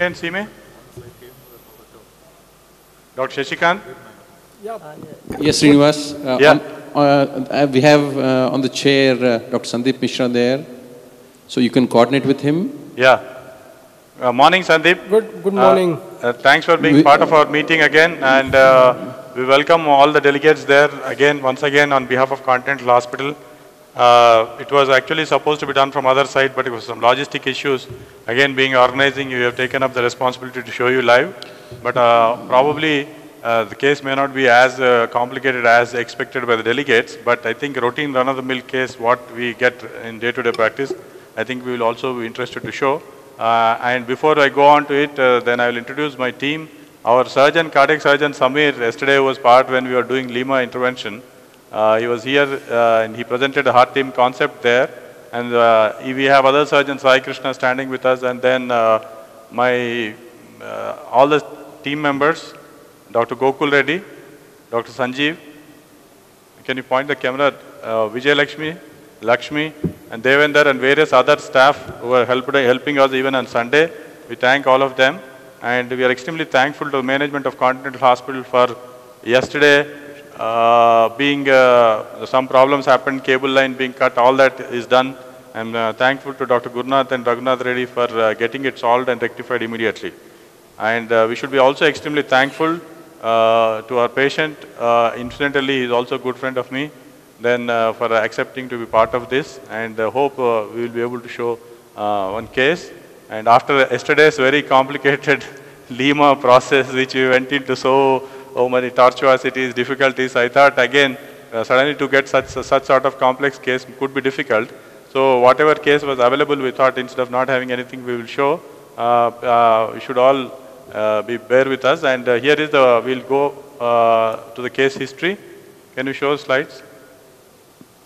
can see me? Dr. Shashikant? Yes, Srinivas. We have on the chair Dr. Sandeep Mishra there, so you can coordinate with him. Yeah. Morning, Sandeep. Good morning. Thanks for being part of our meeting again, and we welcome all the delegates there again, once again, on behalf of Continental Hospital. It was actually supposed to be done from other side, but it was some logistic issues. Again, being organizing, you have taken up the responsibility to show you live, but probably the case may not be as complicated as expected by the delegates, but I think routine run-of-the-mill case, what we get in day-to-day practice, I think we will also be interested to show. And before I go on to it, then I will introduce my team. Our surgeon, cardiac surgeon Samir, yesterday was part when we were doing Lima intervention. He was here and he presented a heart team concept there. And we have other surgeons, Sai Krishna, standing with us, and then all the team members, Dr. Gokul Reddy, Dr. Sanjeev. Can you point the camera? Vijay Lakshmi, and Devender, and various other staff who are helping us even on Sunday. We thank all of them, and we are extremely thankful to the management of Continental Hospital for yesterday being some problems happened, cable line being cut, all that is done. I'm thankful to Dr. Gurnath and Raghunath Reddy for getting it solved and rectified immediately. And we should be also extremely thankful to our patient. Incidentally, he is also a good friend of me. Then for accepting to be part of this, and hope we will be able to show one case. And after yesterday's very complicated Lima process, which we went into so many tortuosities, difficulties, I thought again suddenly to get such sort of complex case could be difficult. So whatever case was available, we thought instead of not having anything, we will show. We should all bear with us. And here is we'll go to the case history. Can you show slides?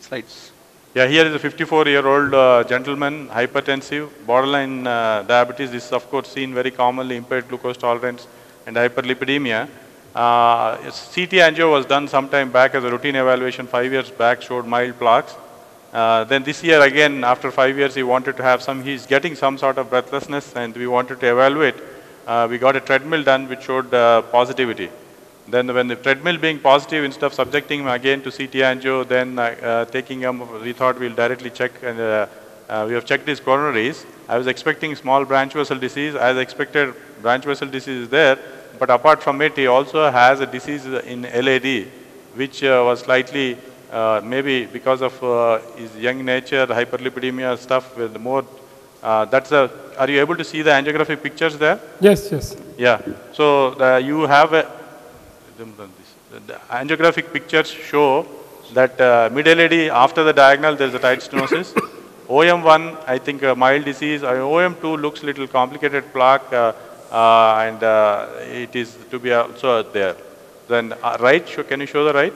Slides. Yeah, here is a 54-year-old gentleman, hypertensive, borderline diabetes. This is of course seen very commonly, impaired glucose tolerance and hyperlipidemia. CT angio was done sometime back as a routine evaluation 5 years back, showed mild plaques. Then this year again, after 5 years, he wanted to have he's getting some sort of breathlessness, and we wanted to evaluate. We got a treadmill done which showed positivity. Then when the treadmill being positive, instead of subjecting him again to CT angio, then taking him, we thought we'll directly check, and we have checked his coronaries. I was expecting small branch vessel disease. As expected, branch vessel disease is there, but apart from it, he also has a disease in LAD, which was slightly, maybe because of his young nature, hyperlipidemia stuff with more, are you able to see the angiographic pictures there? Yes, yes. Yeah, so you have the angiographic pictures show that mid-LAD after the diagonal there is a tight stenosis. OM1, I think mild disease. OM2 looks little complicated plaque, and it is to be also there. Then right, can you show the right?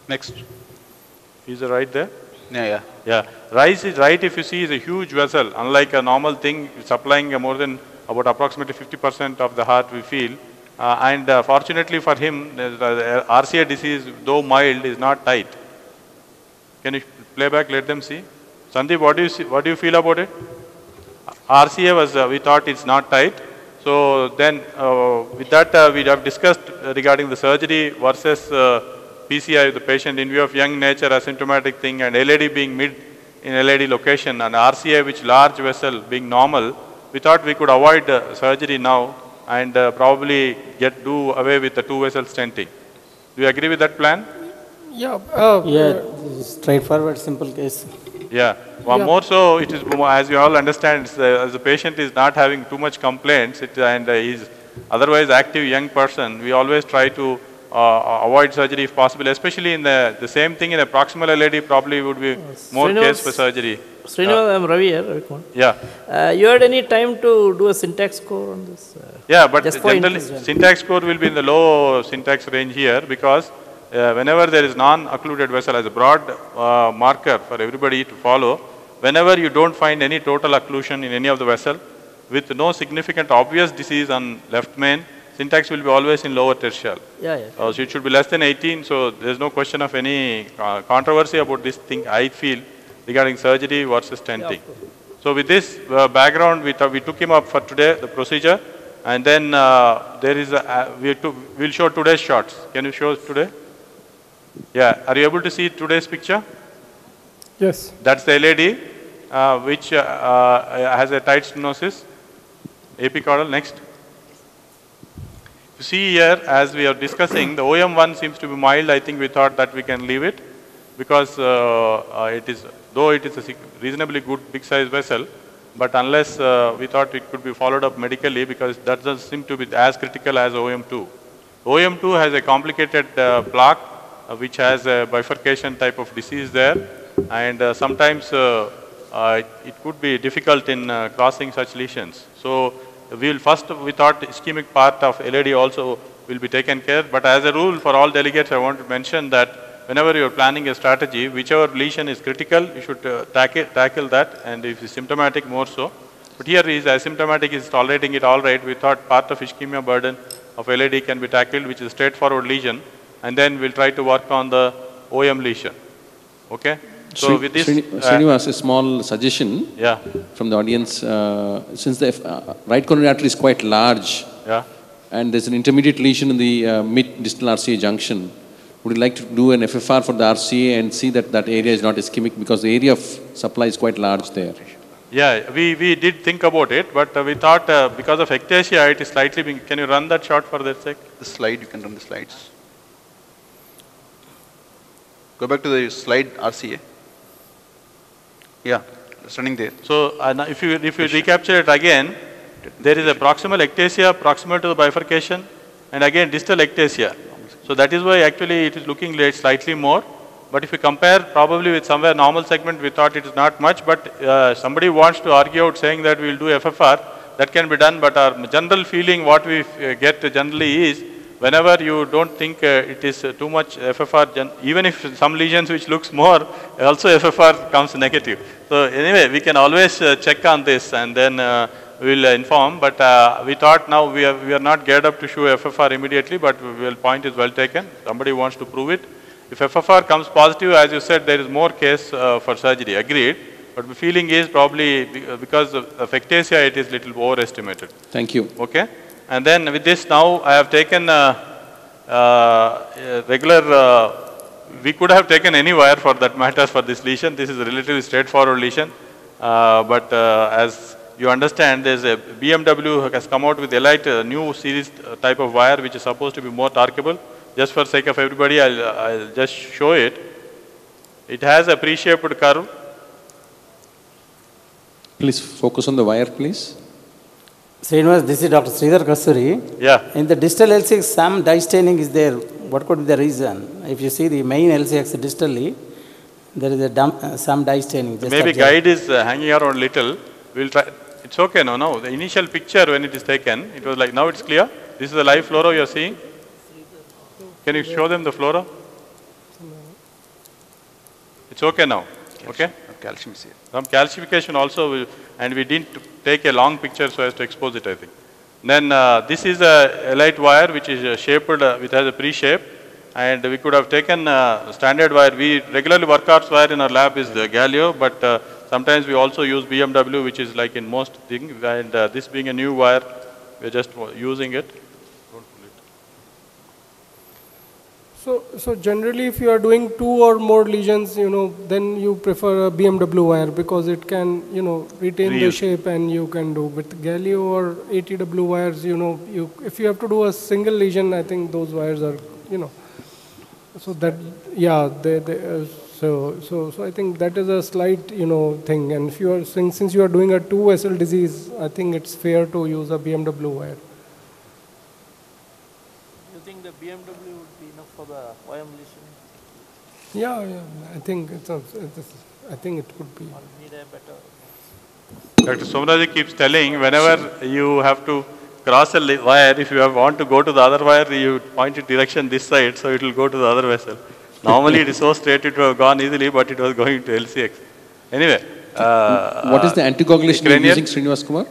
Next. Is the right there? Yeah. Right if you see is a huge vessel. Unlike a normal thing, supplying more than about approximately 50% of the heart we feel. And fortunately for him, the RCA disease, though mild, is not tight. Can you play back, let them see? Sandeep, what do you feel about it? RCA was, we thought it's not tight. So then with that, we have discussed regarding the surgery versus PCI, the patient in view of young nature, asymptomatic thing, and LAD being mid in LAD location, and RCA, which large vessel being normal, we thought we could avoid surgery now and probably do away with the 2-vessel stenting. Do you agree with that plan? Yeah. Straightforward, simple case. Yeah. More so, it is, as you all understand, as the patient is not having too much complaints, and is otherwise active young person, we always try to avoid surgery if possible, especially in the same thing in a proximal LAD probably would be more case for surgery. Srinivas, I'm Ravi here. Yeah. You had any time to do a syntax score on this? Yeah, but generally syntax score will be in the low syntax range here, because whenever there is non-occluded vessel as a broad marker for everybody to follow, whenever you don't find any total occlusion in any of the vessel with no significant obvious disease on left main, syntax will be always in lower tertial. So it should be less than 18, so there is no question of any controversy about this thing, I feel, regarding surgery versus stenting. So with this background, we took him up for today, the procedure. And then there is we'll show today's shots. Can you show today? Yeah, are you able to see today's picture? Yes. That's the LED, which has a tight stenosis. Apicaudal, next. You see here, as we are discussing, the OM1 seems to be mild. I think we thought that we can leave it because though it is a reasonably good big size vessel, but unless we thought it could be followed up medically because that doesn't seem to be as critical as OM2. OM2 has a complicated plaque which has a bifurcation type of disease there, and sometimes it could be difficult in crossing such lesions. So we thought ischemic part of LAD also will be taken care, but as a rule for all delegates I want to mention that whenever you are planning a strategy, whichever lesion is critical, you should tackle that, and if it's symptomatic, more so. But here is asymptomatic, is tolerating it all right. We thought part of ischemia burden of LAD can be tackled, which is a straightforward lesion, and then we'll try to work on the OM lesion. Okay? So with this, Srinivas, a small suggestion from the audience. Since the right coronary artery is quite large, and there's an intermediate lesion in the mid-distal RCA junction, would you like to do an FFR for the RCA and see that that area is not ischemic because the area of supply is quite large there? Yeah, we did think about it, but we thought because of ectasia, it is slightly being. Can you run that shot for that sake? The slide, you can run the slides. Go back to the slide RCA. Yeah, it's running there. So if you recapture it again, there is a proximal ectasia proximal to the bifurcation, and again distal ectasia. So that is why actually it is looking slightly more. But if you compare probably with somewhere normal segment, we thought it is not much. But somebody wants to argue out saying that we will do FFR, that can be done. But our general feeling, what we get generally is, whenever you don't think it is too much FFR, even if some lesions which looks more, also FFR comes negative. So anyway, we can always check on this and then we will inform. But we thought now we are not geared up to show FFR immediately, but point is well taken. Somebody wants to prove it. If FFR comes positive, as you said, there is more case for surgery, agreed. But the feeling is probably because of ectasia, it is little overestimated. Thank you. Okay. And then with this now, I have taken regular, we could have taken any wire for that matter for this lesion. This is a relatively straightforward lesion. But as you understand, there's a BMW has come out with Elite, a new series type of wire which is supposed to be more torqueable. Just for sake of everybody, I'll just show it. It has a pre-shaped curve. Please focus on the wire, please. Srinivas, this is Dr. Sridhar Kasturi. Yeah. In the distal LCX, some dye staining is there. What could be the reason? If you see the main LCX distally, there is a some dye staining. Just maybe observe. guide is hanging around little. We'll try. It's okay now. No, the initial picture when it is taken, it was like, now it's clear. This is the live fluoro you are seeing. Can you show them the fluoro? It's okay now. Okay. Calcium is here. Some calcification also, and we didn't take a long picture so as to expose it, I think. Then this is a Elite wire which is shaped, which has a pre-shape, and we could have taken standard wire. We regularly work our wire in our lab is the Galio, but sometimes we also use BMW, which is like in most things, and this being a new wire, we're just using it. So generally, if you are doing 2 or more lesions, then you prefer a BMW wire because it can, retain the shape and you can do. With Galio or ATW wires, if you have to do a single lesion, I think those wires are, so that, yeah, so I think that is a slight, thing. And if you are, since you are doing a 2 vessel disease, I think it's fair to use a BMW wire. You think the BMW would be enough for the OM lesion? Yeah, I think I think it could be. Or need a better? Dr. Somraji keeps telling whenever you have to cross a wire, if you want to go to the other wire, you point it direction this side, so it will go to the other vessel. Normally it is so straight, it would have gone easily, but it was going to LCX. Anyway. What is the anticoagulation you're using, Srinivas Kumar?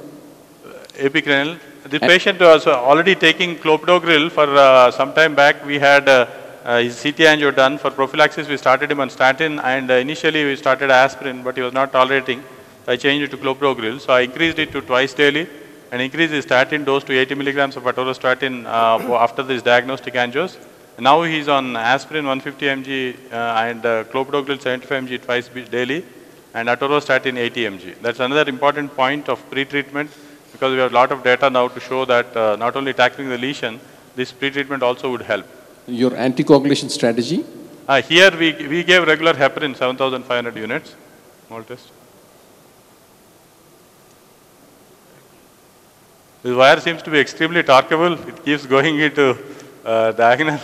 Epicranial. The patient was already taking clopidogrel for some time back. We had his CT angio done for prophylaxis. We started him on statin, and initially we started aspirin, but he was not tolerating. So I changed it to clopidogrel. So I increased it to twice daily and increased the statin dose to 80 milligrams of atorvastatin after this diagnostic angios. And now he's on aspirin 150 mg and clopidogrel 75 mg twice daily and atorvastatin 80 mg. That's another important point of pre-treatment because we have a lot of data now to show that not only tackling the lesion, this pre-treatment also would help. Your anticoagulation strategy? Here we gave regular heparin 7,500 units. Small test. The wire seems to be extremely torqueable. It keeps going into diagonal.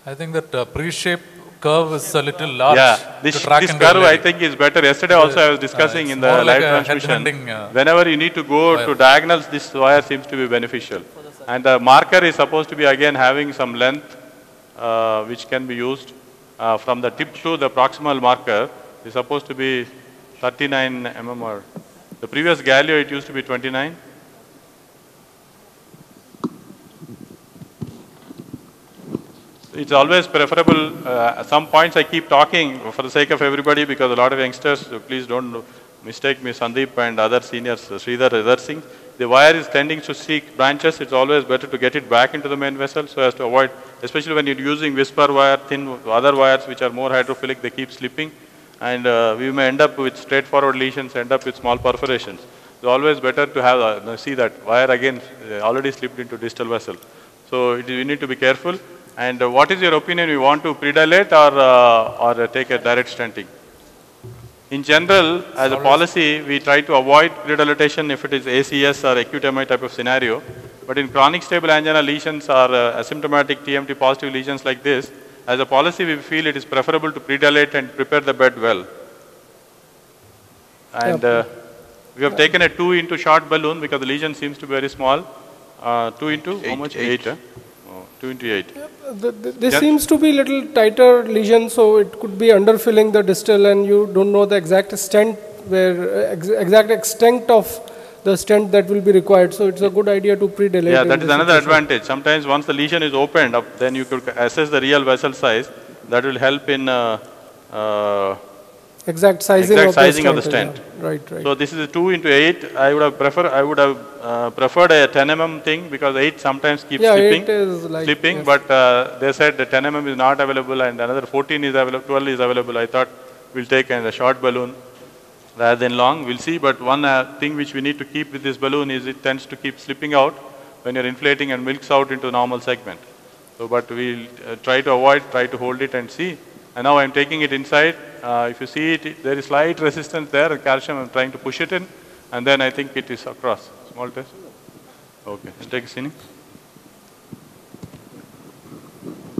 I think that pre-shape curve is a little large. Yeah, this curve I think is better. Yesterday also I was discussing in the live transmission. Whenever you need to go to diagonals, this wire seems to be beneficial. And the marker is supposed to be again having some length which can be used from the tip to the proximal marker is supposed to be 39 mm or the previous Galio it used to be 29. It's always preferable, some points I keep talking for the sake of everybody because a lot of youngsters, so please don't mistake me, Sandeep and other seniors, Sridhar, other things. The wire is tending to seek branches, it's always better to get it back into the main vessel so as to avoid, especially when you're using whisper wire, thin other wires which are more hydrophilic, they keep slipping and we may end up with straightforward lesions, end up with small perforations. It's always better to have, see that wire again already slipped into distal vessel. So you need to be careful. And what is your opinion? You want to predilate or take a direct stenting? In general, as a policy, we try to avoid predilatation if it is ACS or acute MI type of scenario. But in chronic stable angina lesions or asymptomatic TMT positive lesions like this, as a policy, we feel it is preferable to predilate and prepare the bed well. And we have taken a 2 into short balloon because the lesion seems to be very small. 2 into how much? 8. 2 into 8. This seems to be little tighter lesion, so it could be underfilling the distal, and you don't know the exact stent where exact extent of the stent that will be required. So it's a good idea to predilate. Yeah, that is another advantage. Sometimes once the lesion is opened up, then you could assess the real vessel size. That will help in exact sizing of the stent. Yeah. Right. So this is a 2 into 8. I would have preferred a 10 mm thing because 8 sometimes keeps slipping. 8 is like, slipping, yes. But they said the 10 mm is not available and another 14 is available, 12 is available. I thought we'll take a short balloon rather than long. We'll see. But one thing which we need to keep with this balloon is it tends to keep slipping out when you're inflating and milks out into normal segment. So, but we'll try to hold it and see. And now I'm taking it inside. If you see it, there is slight resistance there, calcium, I'm trying to push it in, and then I think it is across. Small test. Okay, let's take a scene.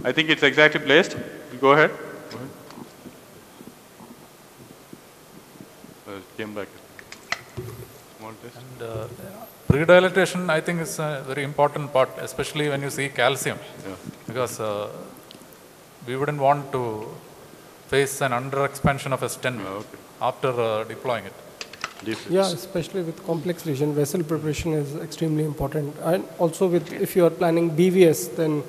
I think it's exactly placed. Go ahead. Came back. Small test. And predilatation, I think, is a very important part, especially when you see calcium, because we wouldn't want to face an under-expansion of a stent after deploying it. Yeah, especially with complex lesion, vessel preparation is extremely important. And also with, if you are planning BVS, then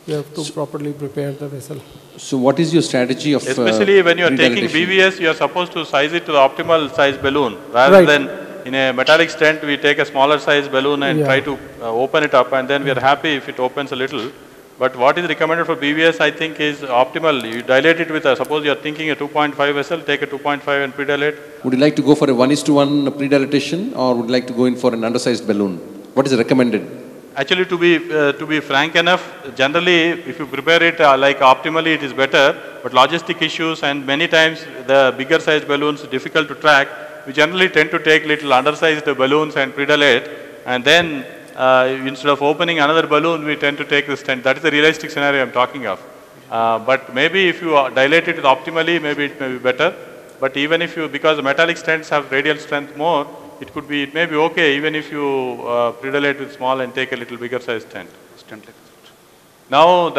you have to properly prepare the vessel. So what is your strategy of especially when you are taking BVS, you are supposed to size it to the optimal size balloon. Rather than in a metallic stent, we take a smaller size balloon and try to open it up, and then we are happy if it opens a little. But what is recommended for BVS, I think, is optimal. You dilate it with suppose you are thinking a 2.5 vessel, take a 2.5 and predilate. Would you like to go for a 1:1 predilatation or would you like to go in for an undersized balloon? What is recommended? Actually, to be frank enough, generally, if you prepare it like optimally, it is better. But logistic issues and many times the bigger size balloons difficult to track. We generally tend to take little undersized balloons and predilate, and then instead of opening another balloon, we tend to take the stent. That is the realistic scenario I'm talking of. But maybe if you dilate it optimally, maybe it may be better. But even if you, because the metallic stents have radial strength more, it may be okay even if you predilate with small and take a little bigger size stent. Now,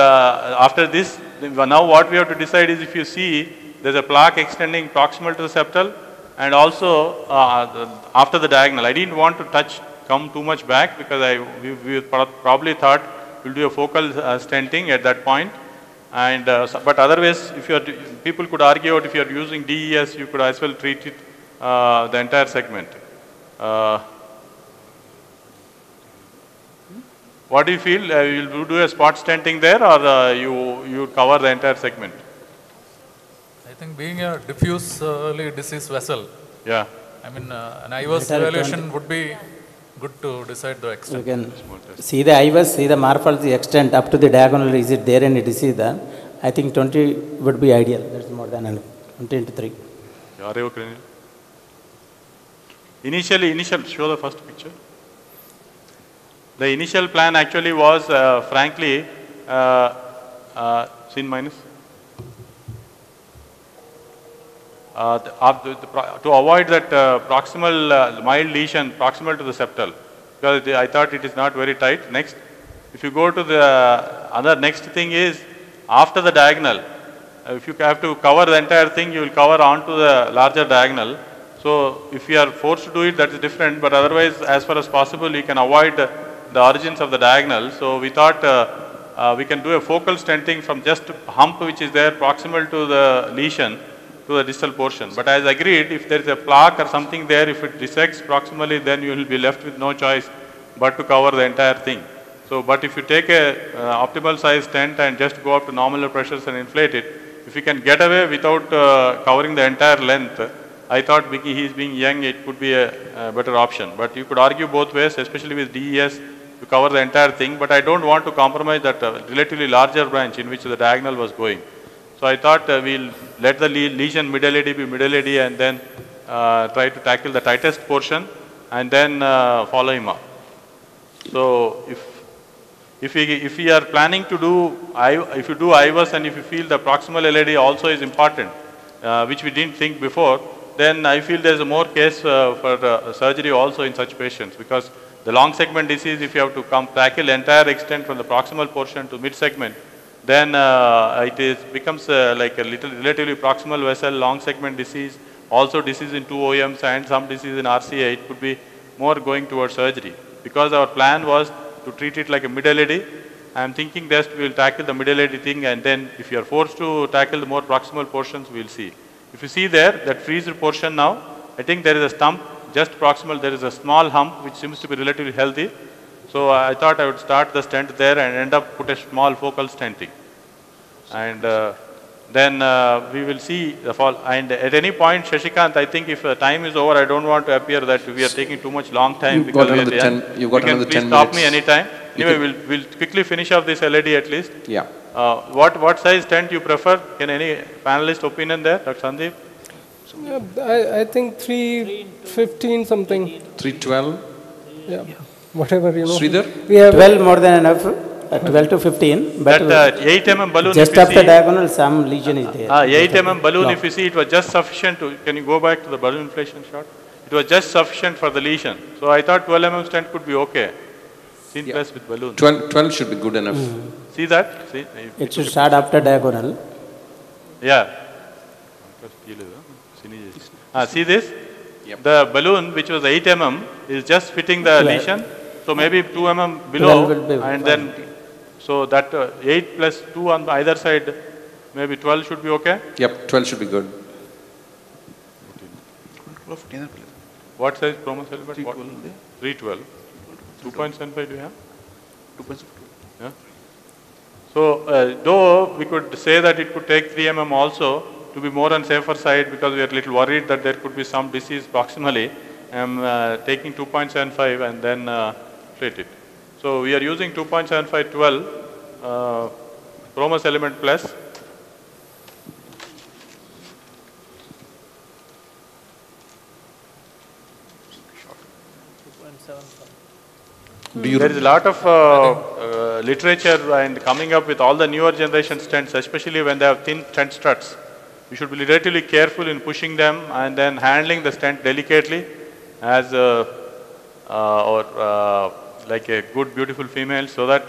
after this, now what we have to decide is if you see there's a plaque extending proximal to the septal and also after the diagonal. I didn't want to come too much back because we probably thought we'll do a focal stenting at that point. And but otherwise, if you are, people could argue out if you are using DES, you could as well treat it the entire segment. What do you feel? Will you do a spot stenting there, or you cover the entire segment? I think being a diffuse early disease vessel, Yeah. I mean, an IVUS evaluation would be good to decide the extent. You can see the IVUS, see the morphology extent up to the diagonal. Is it there any disease there? I think 20 would be ideal. That's more than enough. 20 into 3. Initial, show the first picture. The initial plan actually was, frankly, sin minus. To avoid that proximal mild lesion proximal to the septal, because I thought it is not very tight. Next, if you go to the other next thing is after the diagonal, if you have to cover the entire thing, you will cover onto the larger diagonal. So if you are forced to do it, that is different, but otherwise as far as possible you can avoid the origins of the diagonal. So we thought we can do a focal stenting from just hump which is there proximal to the lesion to the distal portion. But as agreed, if there is a plaque or something there, if it dissects proximally, then you will be left with no choice but to cover the entire thing. So, but if you take a optimal size stent and just go up to nominal pressures and inflate it, if you can get away without covering the entire length, I thought he is being young, it could be a better option. But you could argue both ways, especially with DES, to cover the entire thing. But I don't want to compromise that relatively larger branch in which the diagonal was going. So I thought we'll let the lesion middle AD be middle AD and then try to tackle the tightest portion and then follow him up. So if we are planning to do, if you do IVUS and if you feel the proximal LAD also is important, which we didn't think before, then I feel there is a more case for surgery also in such patients, because the long segment disease, if you have to tackle entire extent from the proximal portion to mid segment, then it becomes like a relatively proximal vessel, long segment disease, also disease in 2 OMs and some disease in RCA. It could be more going towards surgery. Because our plan was to treat it like a middle AD, I am thinking that we will tackle the middle AD thing, and then if you are forced to tackle the more proximal portions, we will see. If you see there, that freeze portion now, I think there is a stump just proximal, there is a small hump which seems to be relatively healthy. So I thought I would start the stent there and end up put a small focal stenting. And then we will see the fall. And at any point, Shashikant, I think if time is over, I don't want to appear that we are taking too much long time. You've got another 10 minutes. You can please stop me anytime. Anyway, we'll quickly finish off this LAD at least. Yeah. What size tent you prefer? Can any panelist opinion there, Dr. Sandeep? Yeah, I think 315 something. 312? Yeah, whatever, you know. Sridhar? We have 12 more than enough, 12 to 15. But that 8 mm balloon, just after diagonal, some lesion is there. 8 mm balloon, if you see, it was just sufficient to, can you go back to the balloon inflation shot? It was just sufficient for the lesion. So I thought 12 mm stent could be okay. Seen plus with balloon. 12 should be good enough. See that? See, it should start after diagonal. Yeah. See this? Yep. The balloon, which was 8 mm, is just fitting the lesion. So maybe 2 mm below, and then, so that 8 plus 2 on either side, maybe 12 should be okay? Yep, 12 should be good. What size promo cell? 312. 2.75 do you have? 2.72. Yeah. So, though we could say that it could take 3 mm also, to be more on safer side, because we are a little worried that there could be some disease proximally, I am taking 2.75 and then treat it. So we are using 2.75 12 Promus element plus. There is a lot of literature and coming up with all the newer generation stents, especially when they have thin stent struts. You should be relatively careful in pushing them and then handling the stent delicately as like a good, beautiful female, so that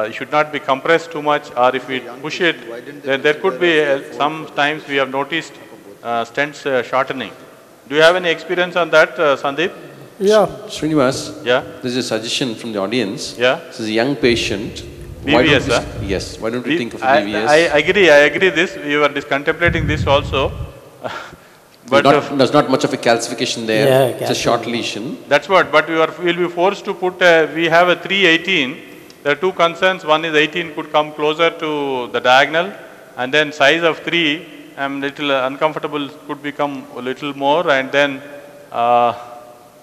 it should not be compressed too much, or if we push it, then there could be sometimes we have noticed stents shortening. Do you have any experience on that, Sandeep? Yeah. Srinivas, yeah? There's a suggestion from the audience. Yeah? This is a young patient. BVS, yes. Why don't we think of BVS? I agree this. We were contemplating this also. But there's not much of a calcification there. Yeah, it's a short lesion. That's what. But we'll be forced to put. We have a 318. There are two concerns. One is 18 could come closer to the diagonal, and then size of 3. I'm little uncomfortable. Could become a little more, and then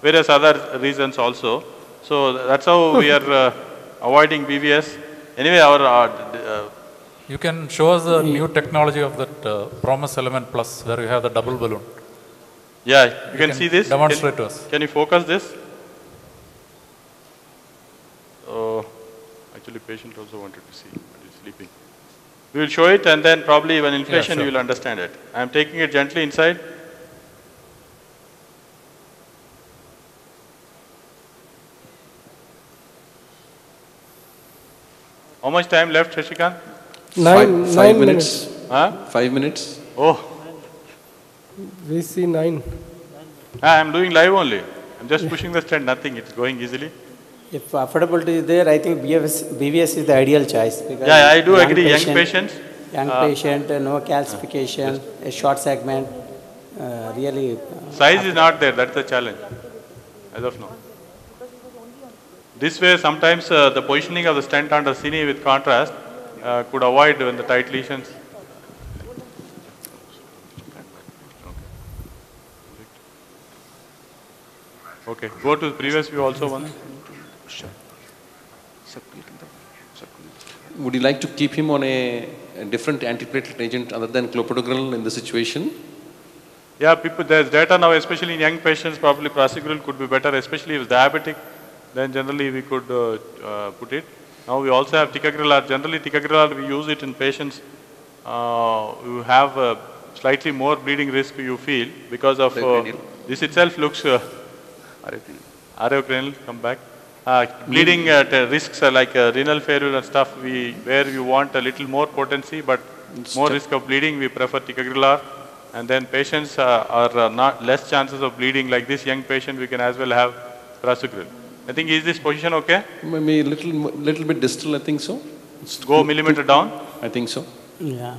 various other reasons also. So that's how we are avoiding BVS. Anyway, you can show us the new technology of that Promise Element Plus, where you have the double balloon. Yeah, you can see this. Demonstrate to us. Can you focus this? Actually, patient also wanted to see, but he's sleeping. We will show it, and then probably when inflation, you will understand it. I am taking it gently inside. How much time left, Shashikant? 9 minutes. Huh? 5 minutes. Oh. We see 9. I am doing live only. I'm just pushing the stent, nothing. It's going easily. If affordability is there, I think BVS is the ideal choice. Because yeah, I do agree. Young patients. Young patient, no calcification, a short segment, really. Size is not there. That's the challenge, as of now. This way, sometimes the positioning of the stent under cine with contrast could avoid when the tight lesions. Okay, go to the previous view also once. Would you like to keep him on a different antiplatelet agent other than clopidogrel in the situation? Yeah, there's data now, especially in young patients, probably prasugrel could be better, especially if diabetic, then generally we could put it. Now we also have ticagrelor. Generally ticagrelor, we use it in patients who have slightly more bleeding risk, you feel, because of this itself looks arteriocranial, come back. Bleeding risks like renal failure and stuff, where you want a little more potency but more risk of bleeding, we prefer ticagrelor. And then patients are not less chances of bleeding, like this young patient, we can as well have prasugrel. I think, is this position okay? Maybe a little bit distal, I think so. Go millimeter down? I think so. Yeah.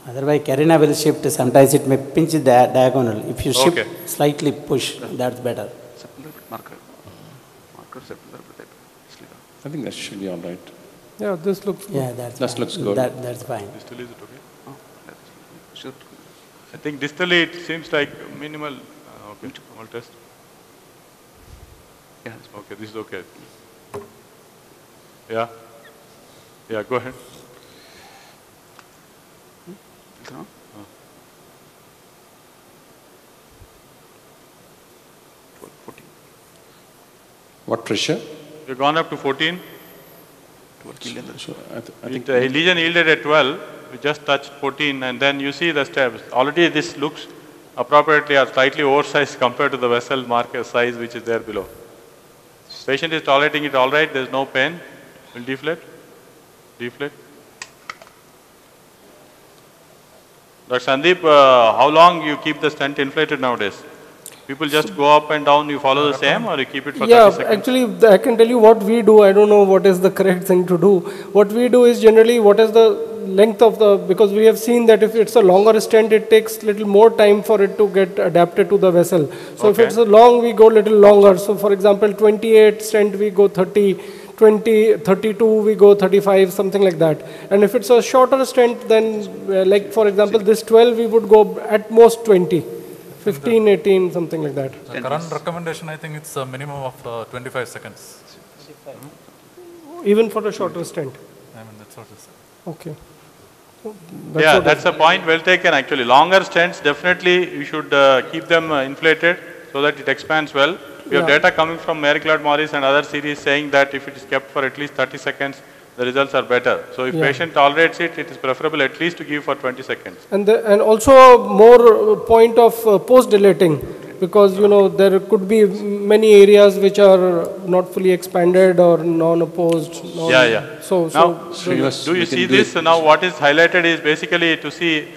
Otherwise, carina will shift. Sometimes it may pinch the diagonal. If you shift, slightly push, that's better. I think that should be all right. Yeah, this looks good. Yeah, that looks good. That's fine. Distally, is it okay? I think distally it seems like minimal. Okay, small test. Yeah. Okay, this is okay. Yeah. Yeah, go ahead. What pressure? We've gone up to 14. So I think the lesion yielded at 12. We just touched 14, and then you see the steps. Already this looks appropriately or slightly oversized compared to the vessel marker size which is there below. Patient is tolerating it all right. There's no pain. Will deflate. Deflate. Dr. Sandeep, how long you keep the stent inflated nowadays? People just go up and down, you follow the same, or you keep it for 30 seconds? Yeah, actually, I can tell you what we do. I don't know what is the correct thing to do. What we do is generally, what is the length of the, because we have seen that if it's a longer stent, it takes little more time for it to get adapted to the vessel. So if it's a long, we go little longer. So for example, 28 stent, we go 30. 20, 32, we go 35, something like that. And if it's a shorter stent, then like for example, this 12, we would go at most 20. 15, 18, something like that. The current recommendation, I think it's a minimum of 25 seconds. Even for a shorter stent? I mean, that's what it is. Okay. Yeah, that's a point well taken actually. Longer stents, definitely you should keep them inflated so that it expands well. We have data coming from Mary Claude Morris and other series saying that if it is kept for at least 30 seconds, the results are better. So if patient tolerates it, it is preferable at least to give for 20 seconds. And also more point of post-dilating, because you know there could be many areas which are not fully expanded or non-opposed. So do you see this? Now what is highlighted is basically to see,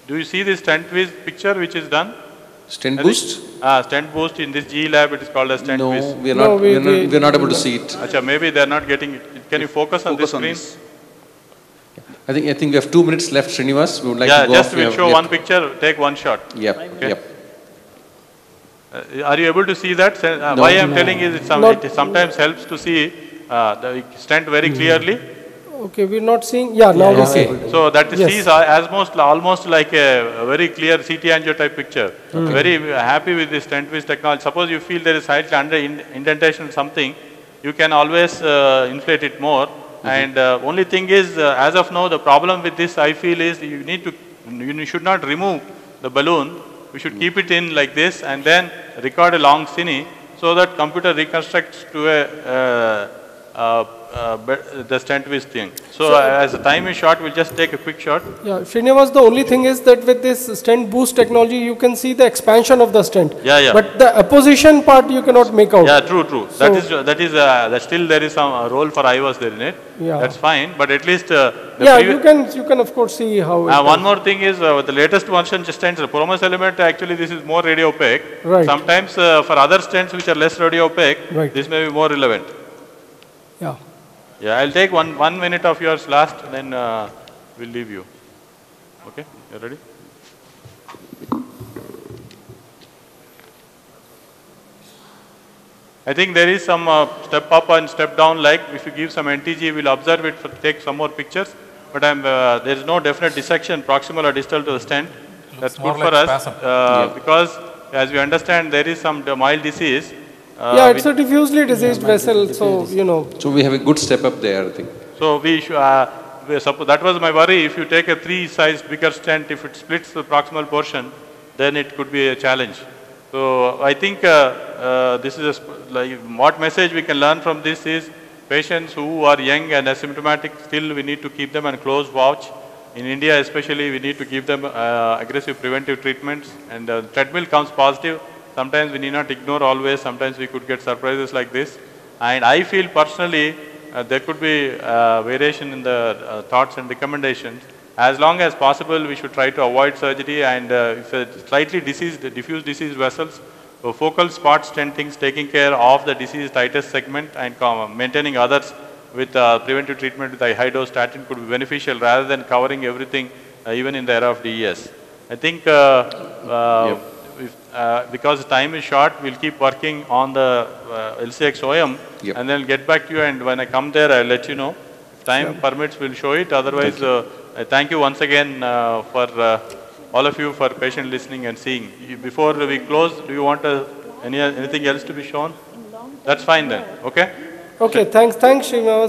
do you see this stent picture which is done? Stent boost? Stent boost in this G lab, it is called a stent boost. We are not able to see it. Achha, maybe they are not getting it. Can you focus on this screen? I think we have 2 minutes left, Srinivas. We would like yeah, to go just off. we'll show one picture, take one shot. Yep, Okay. yep. Are you able to see that? No. Why I am telling is it sometimes helps to see the stent very clearly. Okay, we're not seeing. Yeah, now we see. So that Yes. sees almost like a very clear CT angio type picture. Very happy with this StentWiz technology. Suppose you feel there is slightly under indentation something, you can always inflate it more. And only thing is, as of now, the problem with this I feel is you should not remove the balloon. We should keep it in like this and then record a long cine so that computer reconstructs to the StentWiz thing. So as the time is short, we'll just take a quick shot. Yeah, Srinivas, the only thing is that with this stent boost technology, you can see the expansion of the stent. Yeah, yeah. But the apposition part you cannot make out. Yeah, true. So that still there is some role for IVAS there in it. Yeah. That's fine. But at least you can of course see how. one more thing is the latest version stents, the Promus element, actually this is more radio opaque. Right. Sometimes for other stents which are less radio opaque, Right. this may be more relevant. Yeah. Yeah, I'll take one minute of yours last, then we'll leave you. Okay, you ready? I think there is some step up and step down, like if you give some NTG, we'll observe it, take some more pictures. But there is no definite dissection, proximal or distal to the stent. That's good for us because as we understand, there is some mild disease. It's a diffusely diseased vessel, so So we have a good step up there, I think. So we suppose that was my worry. If you take a 3-sized bigger stent, if it splits the proximal portion, then it could be a challenge. So I think this is what message we can learn from this is patients who are young and asymptomatic, still we need to keep them on close watch. In India especially, we need to give them aggressive preventive treatments, and treadmill comes positive. Sometimes we need not ignore always, sometimes we could get surprises like this. And I feel personally there could be variation in the thoughts and recommendations. As long as possible, we should try to avoid surgery, and if slightly diffuse diseased vessels, focal spot stentings, taking care of the diseased tightest segment and maintaining others with preventive treatment with a high dose statin could be beneficial rather than covering everything even in the era of DES. I think because time is short, we'll keep working on the LCX OM and then get back to you, and when I come there, I'll let you know. If time permits, we'll show it. Otherwise, I thank you once again for all of you for patient listening and seeing. Before we close, do you want anything else to be shown? That's fine then, okay? Okay, thanks Srinivas.